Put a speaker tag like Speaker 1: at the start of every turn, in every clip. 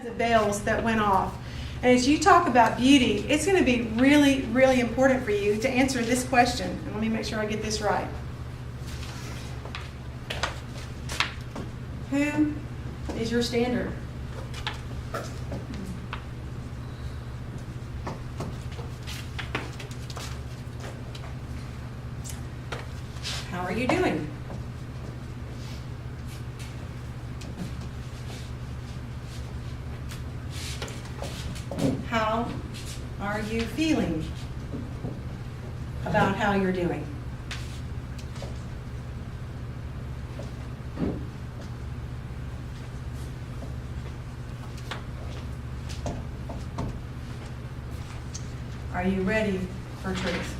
Speaker 1: the bells that went off. And as you talk about beauty, it's going to be really, really important for you to answer this question. And let me make sure I get this right. Who is your standard? How are you doing? How are you feeling about how you're doing? Are you ready for truth?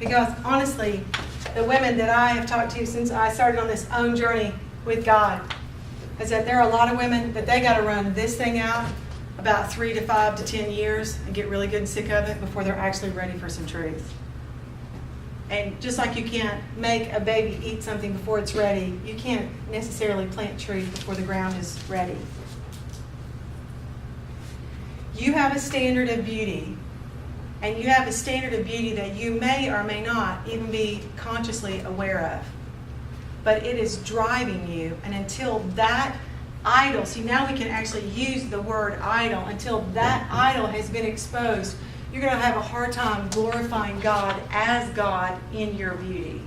Speaker 1: Because honestly, the women that I have talked to since I started on this own journey with God is that there are a lot of women that they got to run this thing out about 3 to 5 to 10 years and get really good and sick of it before they're actually ready for some truth. And just like you can't make a baby eat something before it's ready, you can't necessarily plant truth before the ground is ready. You have a standard of beauty, and you have a standard of beauty that you may or may not even be consciously aware of. But it is driving you, and until that idol, see, now we can actually use the word idol, until that idol has been exposed, you're going to have a hard time glorifying God as God in your beauty.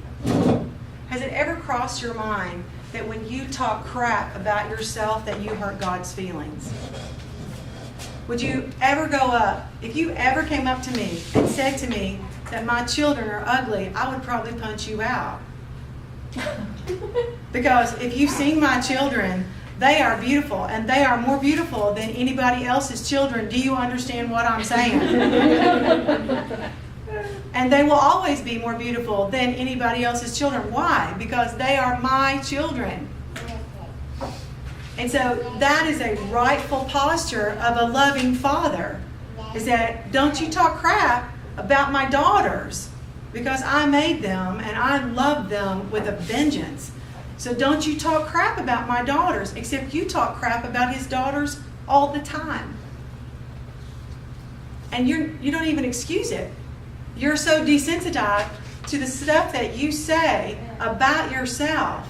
Speaker 1: Has it ever crossed your mind that when you talk crap about yourself that you hurt God's feelings? Would you ever go up, if you ever came up to me and said to me that my children are ugly, I would probably punch you out. Because if you've seen my children, they are beautiful, and they are more beautiful than anybody else's children. Do you understand what I'm saying? And they will always be more beautiful than anybody else's children. Why? Because they are my children. And so that is a rightful posture of a loving father, is that don't you talk crap about my daughters, because I made them and I love them with a vengeance. So don't you talk crap about my daughters, except you talk crap about his daughters all the time. And you don't even excuse it. You're so desensitized to the stuff that you say about yourself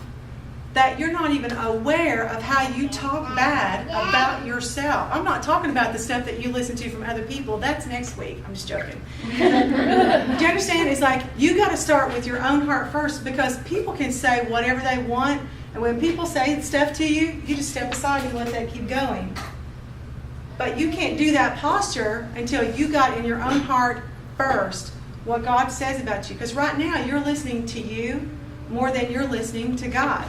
Speaker 1: that you're not even aware of how you talk bad about yourself. I'm not talking about the stuff that you listen to from other people. That's next week. I'm just joking. Do you understand? It's like you got to start with your own heart first, because people can say whatever they want, and when people say stuff to you, you just step aside and let that keep going. But you can't do that posture until you got in your own heart first what God says about you. Because right now you're listening to you more than you're listening to God.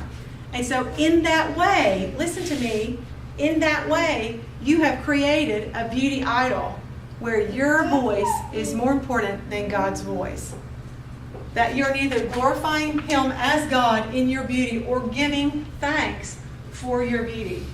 Speaker 1: And so in that way, listen to me, in that way, you have created a beauty idol where your voice is more important than God's voice. That you're neither glorifying Him as God in your beauty or giving thanks for your beauty.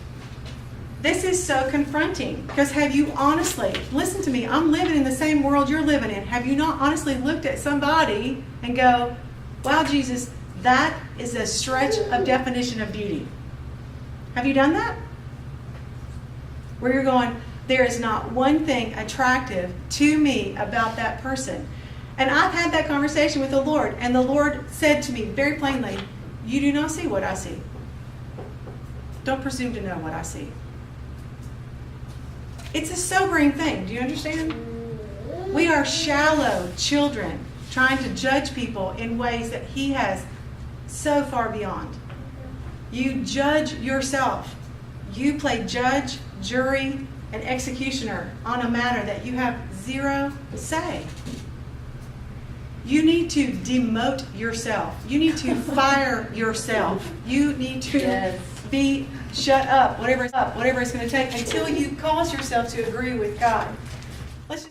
Speaker 1: This is so confronting, because have you honestly, listen to me, I'm living in the same world you're living in. Have you not honestly looked at somebody and go, wow, Jesus, that is a stretch of definition of beauty? Have you done that? Where you're going, there is not one thing attractive to me about that person. And I've had that conversation with the Lord, and the Lord said to me very plainly, you do not see what I see. Don't presume to know what I see. It's a sobering thing. Do you understand? We are shallow children trying to judge people in ways that He has so far beyond. You judge yourself. You play judge, jury, and executioner on a matter that you have zero say. You need to demote yourself. You need to fire yourself. You need to be shut up, whatever it's going to take, until you cause yourself to agree with God.